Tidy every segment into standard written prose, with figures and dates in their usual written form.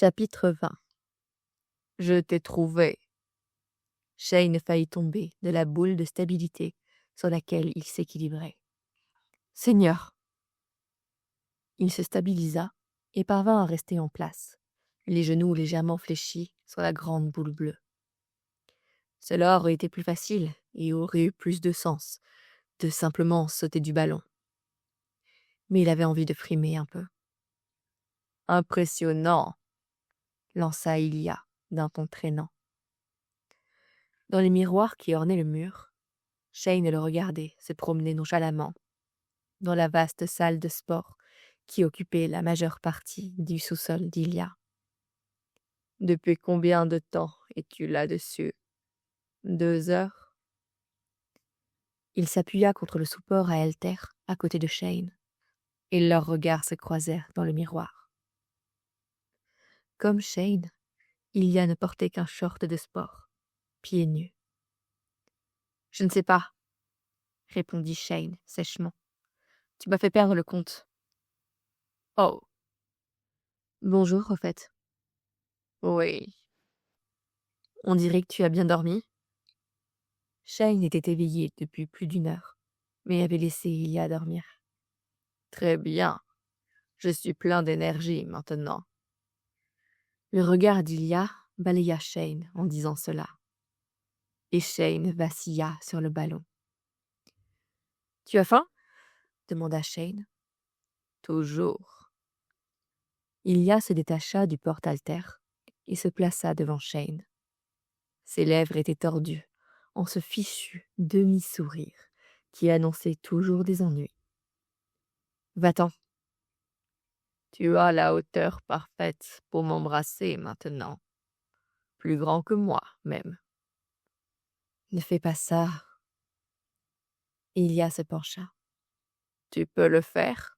Chapitre 20. Je t'ai trouvé. Shane faillit tomber de la boule de stabilité sur laquelle il s'équilibrait. Seigneur. Il se stabilisa et parvint à rester en place, les genoux légèrement fléchis sur la grande boule bleue. Cela aurait été plus facile et aurait eu plus de sens de simplement sauter du ballon. Mais il avait envie de frimer un peu. Impressionnant, lança Ilia d'un ton traînant. Dans les miroirs qui ornaient le mur, Shane le regardait se promener nonchalamment dans la vaste salle de sport qui occupait la majeure partie du sous-sol d'Ilia. « Depuis combien de temps es-tu là-dessus ? 2 heures ?» Il s'appuya contre le support à haltères à côté de Shane, et leurs regards se croisèrent dans le miroir. Comme Shane, Ilia ne portait qu'un short de sport, pieds nus. « Je ne sais pas, » répondit Shane sèchement. « Tu m'as fait perdre le compte. » « Oh. Bonjour, au fait. »« Oui. » « On dirait que tu as bien dormi. » Shane était éveillé depuis plus d'1 heure, mais avait laissé Ilia dormir. « Très bien. Je suis plein d'énergie maintenant. » Le regard d'Ilia balaya Shane en disant cela. Et Shane vacilla sur le ballon. « Tu as faim ?» demanda Shane. « Toujours. » Ilia se détacha du porte-haltères et se plaça devant Shane. Ses lèvres étaient tordues en ce fichu demi-sourire qui annonçait toujours des ennuis. « Va-t'en. » « Tu as la hauteur parfaite pour m'embrasser maintenant. Plus grand que moi, même. » « Ne fais pas ça. » Ilia se pencha. « Tu peux le faire?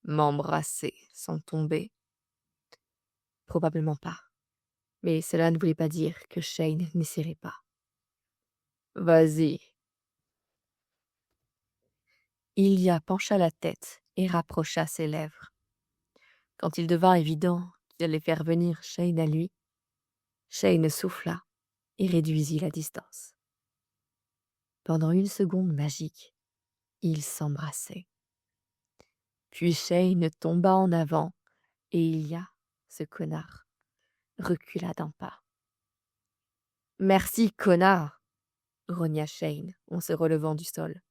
M'embrasser sans tomber? » Probablement pas. Mais cela ne voulait pas dire que Shane n'essaierait pas. « Vas-y. » Ilia pencha la tête et rapprocha ses lèvres. Quand il devint évident qu'il allait faire venir Shane à lui, Shane souffla et réduisit la distance. Pendant 1 seconde magique, ils s'embrassaient. Puis Shane tomba en avant et Ilia, ce connard, recula d'1 pas. « Merci, connard !» rogna Shane en se relevant du sol.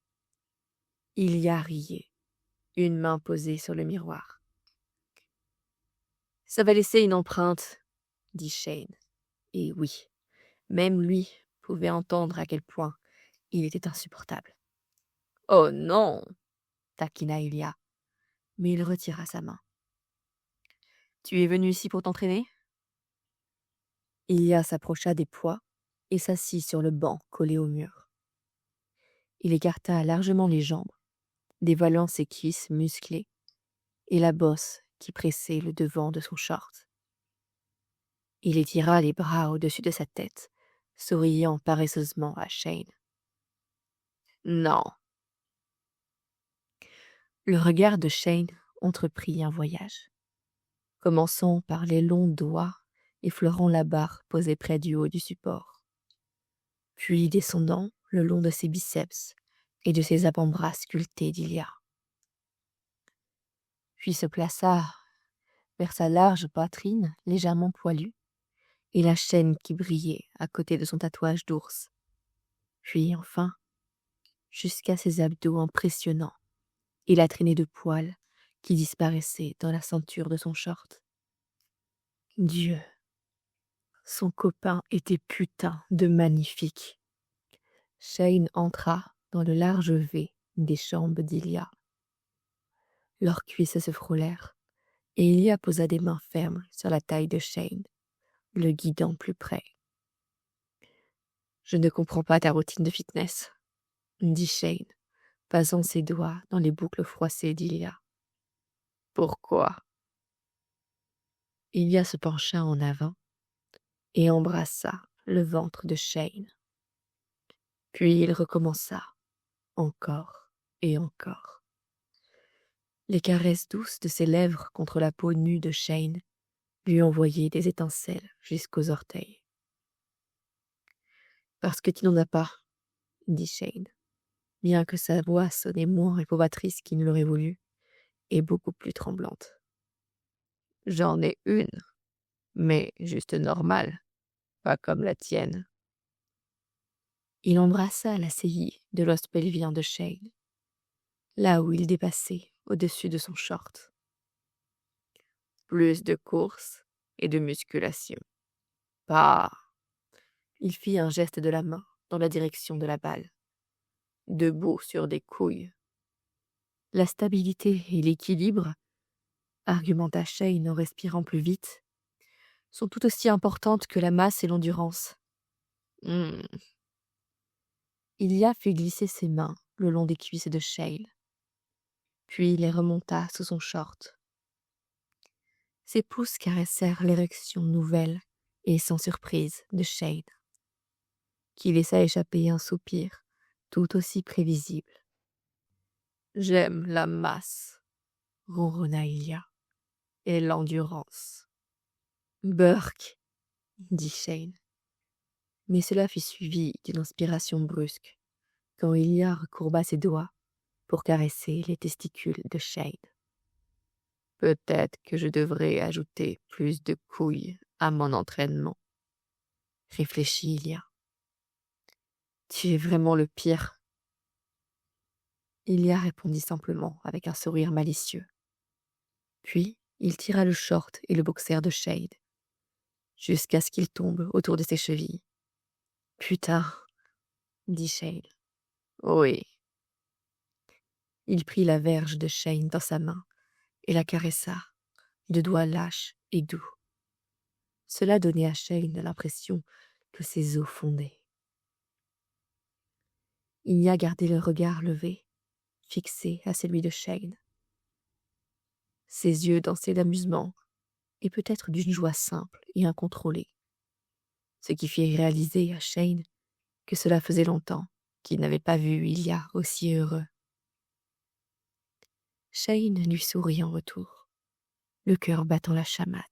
Ilia riait, une main posée sur le miroir. « Ça va laisser une empreinte, » dit Shane. Et oui, même lui pouvait entendre à quel point il était insupportable. « Oh non !» taquina Ilia, mais il retira sa main. « Tu es venu ici pour t'entraîner ?» Ilia s'approcha des poids et s'assit sur le banc collé au mur. Il écarta largement les jambes, dévoilant ses cuisses musclées et la bosse qui pressait le devant de son short. Il étira les bras au-dessus de sa tête, souriant paresseusement à Shane. « Non. » Le regard de Shane entreprit un voyage, commençant par les longs doigts effleurant la barre posée près du haut du support, puis descendant le long de ses biceps et de ses avant-bras sculptés d'Ilia. Puis se plaça vers sa large poitrine légèrement poilue et la chaîne qui brillait à côté de son tatouage d'ours. Puis enfin, jusqu'à ses abdos impressionnants et la traînée de poils qui disparaissait dans la ceinture de son short. Dieu, son copain était putain de magnifique. Shane entra dans le large V des jambes d'Ilia. Leurs cuisses se frôlèrent et Ilia posa des mains fermes sur la taille de Shane, le guidant plus près. « Je ne comprends pas ta routine de fitness, » dit Shane, passant ses doigts dans les boucles froissées d'Ilia. « Pourquoi ?» Ilia se pencha en avant et embrassa le ventre de Shane. Puis il recommença, encore et encore. Les caresses douces de ses lèvres contre la peau nue de Shane lui envoyer des étincelles jusqu'aux orteils. Parce que tu n'en as pas, dit Shane, bien que sa voix sonnait moins réprouvatrice qu'il ne l'aurait voulu, et beaucoup plus tremblante. J'en ai une, mais juste normale, pas comme la tienne. Il embrassa la saillie de l'os pelvien de Shane, là où il dépassait au-dessus de son short. Plus de course et de musculation. Pas. Il fit un geste de la main dans la direction de la balle. Debout sur des couilles. La stabilité et l'équilibre, argumenta Shane en respirant plus vite, sont tout aussi importantes que la masse et l'endurance. Ilia fit glisser ses mains le long des cuisses de Shane, puis les remonta sous son short. Ses pouces caressèrent l'érection nouvelle et sans surprise de Shane, qui laissa échapper un soupir tout aussi prévisible. « J'aime la masse, » ronronna Ilia, « et l'endurance. »« Burk, » dit Shane. Mais cela fut suivi d'une inspiration brusque, quand Ilia recourba ses doigts pour caresser les testicules de Shane. « Peut-être que je devrais ajouter plus de couilles à mon entraînement, » réfléchit Ilia. « Tu es vraiment le pire. » Ilia répondit simplement avec un sourire malicieux. Puis, il tira le short et le boxer de Shane, jusqu'à ce qu'il tombe autour de ses chevilles. « Putain, » dit Shane. « Oui. » Il prit la verge de Shane dans sa main et la caressa, de doigts lâches et doux. Cela donnait à Shane l'impression que ses os fondaient. Il y a gardé le regard levé, fixé à celui de Shane. Ses yeux dansaient d'amusement, et peut-être d'une joie simple et incontrôlée, ce qui fit réaliser à Shane que cela faisait longtemps qu'il n'avait pas vu Ilia aussi heureux. Shane lui sourit en retour, le cœur battant la chamade,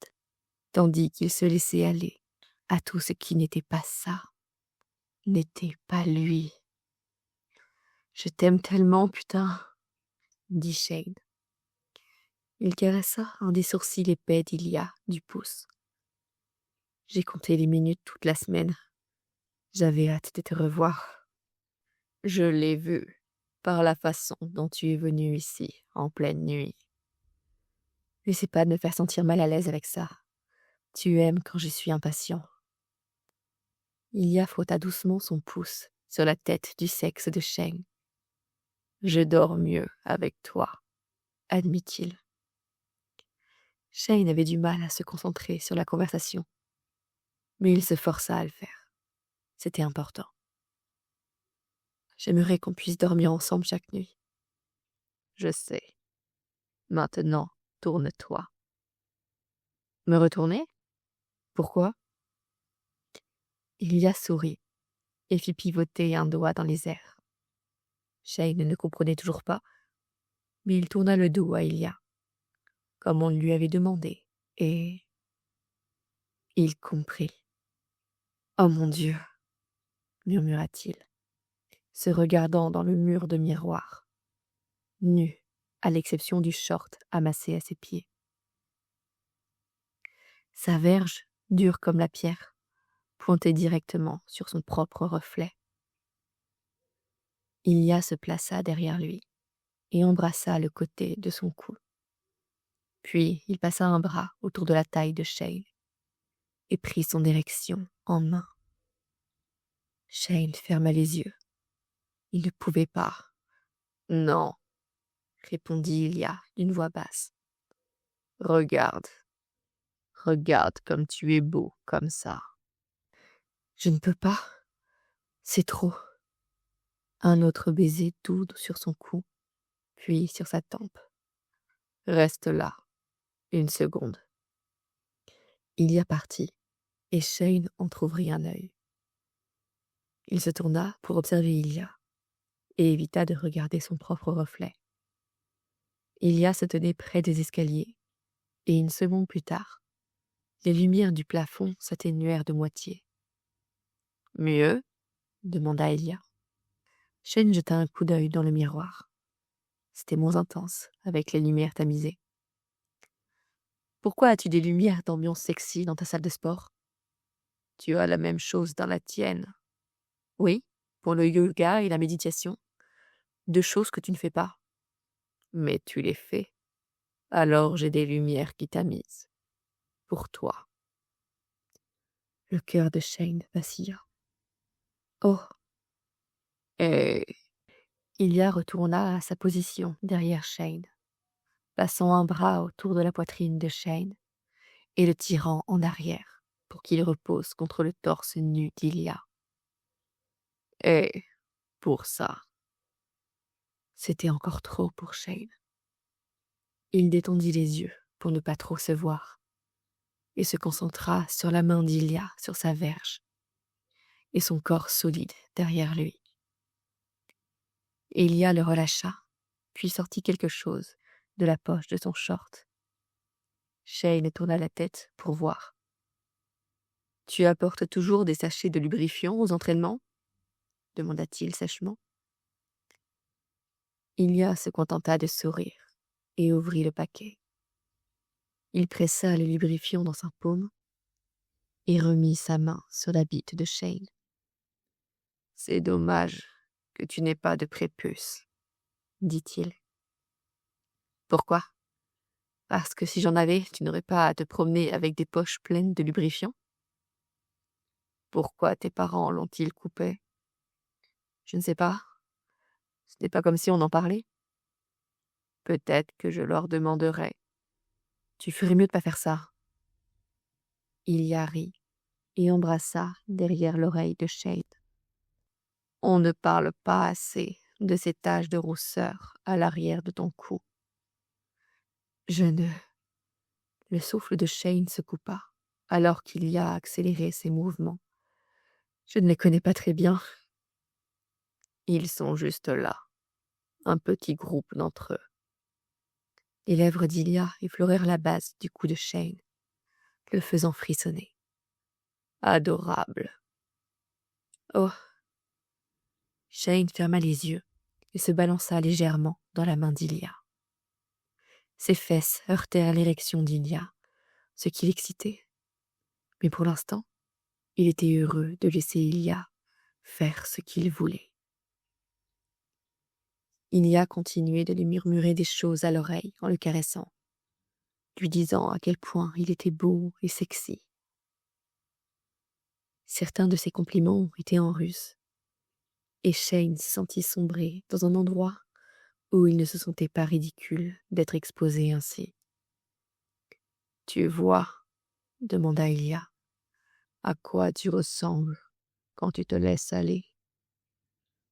tandis qu'il se laissait aller à tout ce qui n'était pas ça, n'était pas lui. « Je t'aime tellement, putain, » dit Shane. Il caressa un des sourcils épais d'Ilia du pouce. « J'ai compté les minutes toute la semaine. J'avais hâte de te revoir. »« Je l'ai vu, par la façon dont tu es venu ici, en pleine nuit. » « N'essaie pas de me faire sentir mal à l'aise avec ça. Tu aimes quand je suis impatient. » Ilia frotta doucement son pouce sur la tête du sexe de Shane. « Je dors mieux avec toi, » admit-il. Shane avait du mal à se concentrer sur la conversation, mais il se força à le faire. C'était important. « J'aimerais qu'on puisse dormir ensemble chaque nuit. »« Je sais. Maintenant, tourne-toi. » « Me retourner ? Pourquoi ?» Ilia sourit et fit pivoter un doigt dans les airs. Shane ne comprenait toujours pas, mais il tourna le dos à Ilia, comme on lui avait demandé, et il comprit. « Oh mon Dieu !» murmura-t-il, se regardant dans le mur de miroir, nu, à l'exception du short amassé à ses pieds. Sa verge, dure comme la pierre, pointait directement sur son propre reflet. Ilia se plaça derrière lui et embrassa le côté de son cou. Puis il passa un bras autour de la taille de Shane et prit son érection en main. Shane ferma les yeux. Il ne pouvait pas. « Non, » répondit Ilia d'une voix basse. « Regarde. Regarde comme tu es beau comme ça. » « Je ne peux pas. C'est trop. » Un autre baiser doux sur son cou, puis sur sa tempe. « Reste là, 1 seconde. » Ilia partit, et Shane entr'ouvrit un œil. Il se tourna pour observer Ilia, et évita de regarder son propre reflet. Ilia se tenait près des escaliers, et 1 seconde plus tard, Les lumières du plafond s'atténuèrent de moitié. « Mieux ?» demanda Ilia. Shane jeta un coup d'œil dans le miroir. C'était moins intense, avec les lumières tamisées. « Pourquoi as-tu des lumières d'ambiance sexy dans ta salle de sport ? » « Tu as la même chose dans la tienne. »« Oui, pour le yoga et la méditation. 2 choses que tu ne fais pas. »« Mais tu les fais. Alors j'ai des lumières qui tamisent. Pour toi. » Le cœur de Shane vacilla. « Oh !» Et Ilia retourna à sa position derrière Shane, passant un bras autour de la poitrine de Shane et le tirant en arrière pour qu'il repose contre le torse nu d'Ilia. Et pour ça. C'était encore trop pour Shane. Il détendit les yeux pour ne pas trop se voir et se concentra sur la main d'Ilia sur sa verge et son corps solide derrière lui. Ilia le relâcha, puis sortit quelque chose de la poche de son short. Shane tourna la tête pour voir. « Tu apportes toujours des sachets de lubrifiant aux entraînements ?» demanda-t-il sèchement. Ilia se contenta de sourire et ouvrit le paquet. Il pressa le lubrifiant dans sa paume et remit sa main sur la bite de Shane. « C'est dommage que tu n'aies pas de prépuce, » dit-il. « Pourquoi ? Parce que si j'en avais, tu n'aurais pas à te promener avec des poches pleines de lubrifiant ? Pourquoi tes parents l'ont-ils coupé ? Je ne sais pas. Ce n'est pas comme si on en parlait. Peut-être que je leur demanderai. Tu ferais mieux de pas faire ça. » Ilia rit et embrassa derrière l'oreille de Shane. « On ne parle pas assez de ces taches de rousseur à l'arrière de ton cou. » Je ne... Le souffle de Shane se coupa, alors qu'Ilia accélérait ses mouvements. Je ne les connais pas très bien. Ils sont juste là, un petit groupe d'entre eux. Les lèvres d'Ilia effleurèrent la base du cou de Shane, le faisant frissonner. Adorable. Oh. Shane ferma les yeux et se balança légèrement dans la main d'Ilia. Ses fesses heurtèrent l'érection d'Ilia, ce qui l'excitait. Mais pour l'instant, il était heureux de laisser Ilia faire ce qu'il voulait. Ilia continuait de lui murmurer des choses à l'oreille en le caressant, lui disant à quel point il était beau et sexy. Certains de ses compliments étaient en russe, et Shane se sentit sombrer dans un endroit où il ne se sentait pas ridicule d'être exposé ainsi. « Tu vois, » demanda Ilia, « à quoi tu ressembles quand tu te laisses aller ?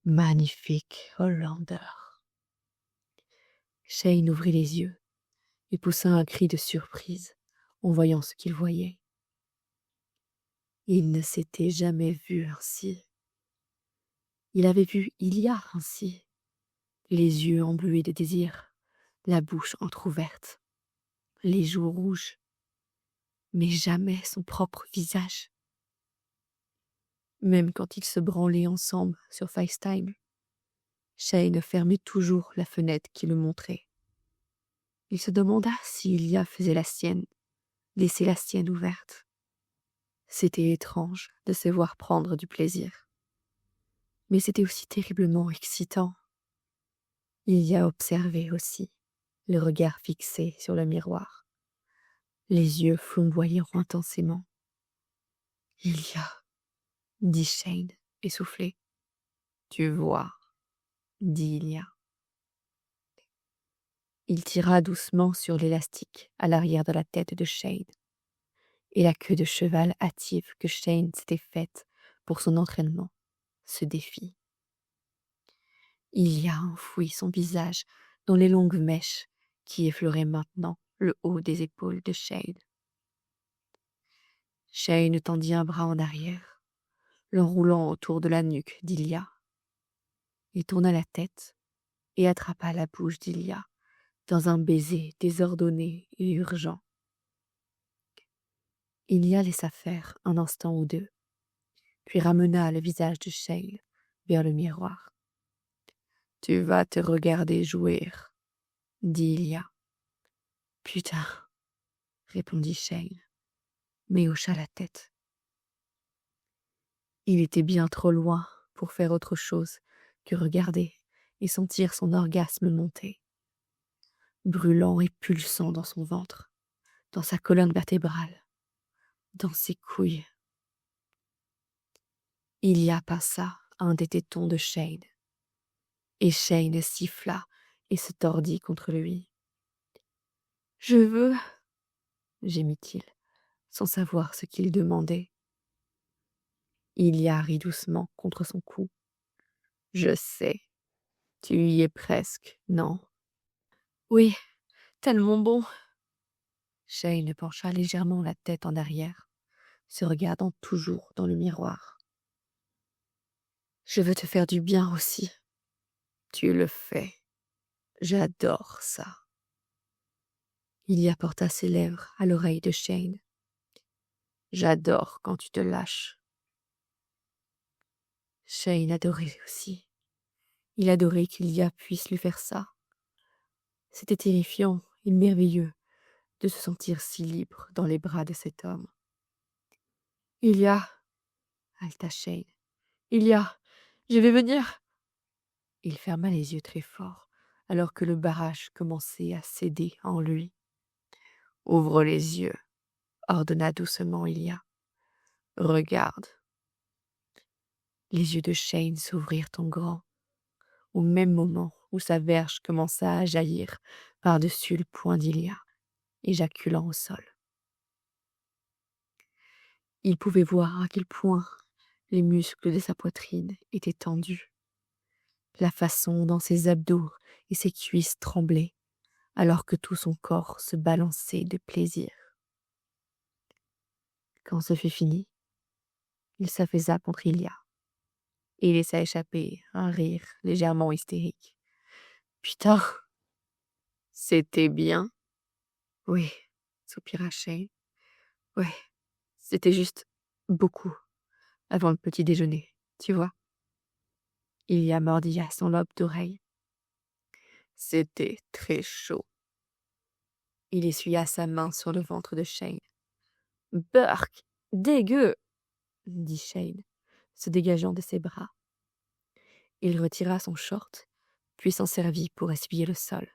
Magnifique Hollander. » Shane ouvrit les yeux et poussa un cri de surprise en voyant ce qu'il voyait. Il ne s'était jamais vu ainsi. Il avait vu Ilia ainsi, les yeux embués de désir, la bouche entr'ouverte, les joues rouges, mais jamais son propre visage. Même quand ils se branlaient ensemble sur FaceTime, Shane fermait toujours la fenêtre qui le montrait. Il se demanda si Ilia faisait la sienne, laissait la sienne ouverte. C'était étrange de se voir prendre du plaisir. Mais c'était aussi terriblement excitant. Ilia observait aussi, le regard fixé sur le miroir, les yeux flamboyant intensément. « Ilia, » dit Shane, essoufflé. « Tu vois, » dit Ilia. Il tira doucement sur l'élastique à l'arrière de la tête de Shane, et la queue de cheval hâtive que Shane s'était faite pour son entraînement se défit. Ilia enfouit son visage dans les longues mèches qui effleuraient maintenant le haut des épaules de Shane. Shane tendit un bras en arrière, l'enroulant autour de la nuque d'Ilia. Il tourna la tête et attrapa la bouche d'Ilia dans un baiser désordonné et urgent. Ilia laissa faire un instant ou deux, puis ramena le visage de Shane vers le miroir. « Tu vas te regarder jouir, » dit Ilia. « Putain, » répondit Shane, mais hocha la tête. Il était bien trop loin pour faire autre chose que regarder et sentir son orgasme monter, brûlant et pulsant dans son ventre, dans sa colonne vertébrale, dans ses couilles. Ilia passa un des tétons de Shane, et Shane siffla et se tordit contre lui. « Je veux, » gémit-il, sans savoir ce qu'il demandait. Ilia rit doucement contre son cou. « Je sais, tu y es presque, non ? » ?»« Oui, tellement bon. » Shane pencha légèrement la tête en arrière, se regardant toujours dans le miroir. « Je veux te faire du bien aussi. » »« Tu le fais. J'adore ça. » Il y apporta ses lèvres à l'oreille de Shane. « J'adore quand tu te lâches. » Shane adorait aussi. Il adorait qu'Ilia puisse lui faire ça. C'était terrifiant et merveilleux de se sentir si libre dans les bras de cet homme. « Ilia, » haleta Shane. « Ilia, je vais venir. » Il ferma les yeux très fort, alors que le barrage commençait à céder en lui. « Ouvre les yeux, » ordonna doucement Ilia. « Regarde. » Les yeux de Shane s'ouvrirent en grand, au même moment où sa verge commença à jaillir par-dessus le poing d'Ilia, éjaculant au sol. Il pouvait voir à quel point les muscles de sa poitrine étaient tendus, la façon dont ses abdos et ses cuisses tremblaient, alors que tout son corps se balançait de plaisir. Quand ce fut fini, il s'affaissa contre Ilia et laissa échapper un rire légèrement hystérique. « Putain, c'était bien. » ?»« Oui, » soupira Shane. « Ouais, c'était juste beaucoup avant le petit déjeuner, tu vois. » Ilia mordilla son lobe d'oreille. « C'était très chaud. » Il essuya sa main sur le ventre de Shane. « Burk, dégueu !» dit Shane, se dégageant de ses bras. Il retira son short, puis s'en servit pour essuyer le sol.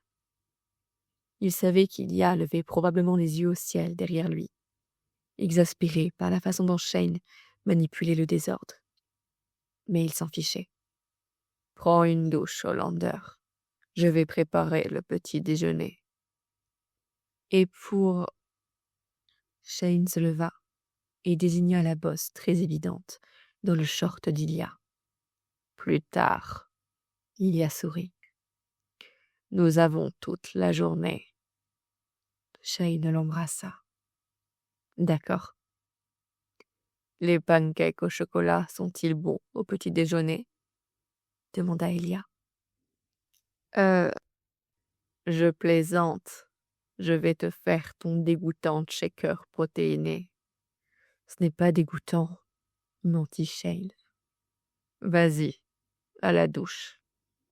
Il savait qu'Ilia levait probablement les yeux au ciel derrière lui, exaspéré par la façon dont Shane manipulait le désordre. Mais il s'en fichait. « Prends une douche, Hollander. Je vais préparer le petit déjeuner. » Et pour... Shane se leva et désigna la bosse très évidente dans le short d'Ilia. « Plus tard. » Ilia sourit. « Nous avons toute la journée. » Shane l'embrassa. « D'accord. » « Les pancakes au chocolat sont-ils bons au petit déjeuner ?» demanda Ilia. « Je plaisante. Je vais te faire ton dégoûtant shaker protéiné. » « Ce n'est pas dégoûtant, » mentit Shane. « Vas-y, à la douche. »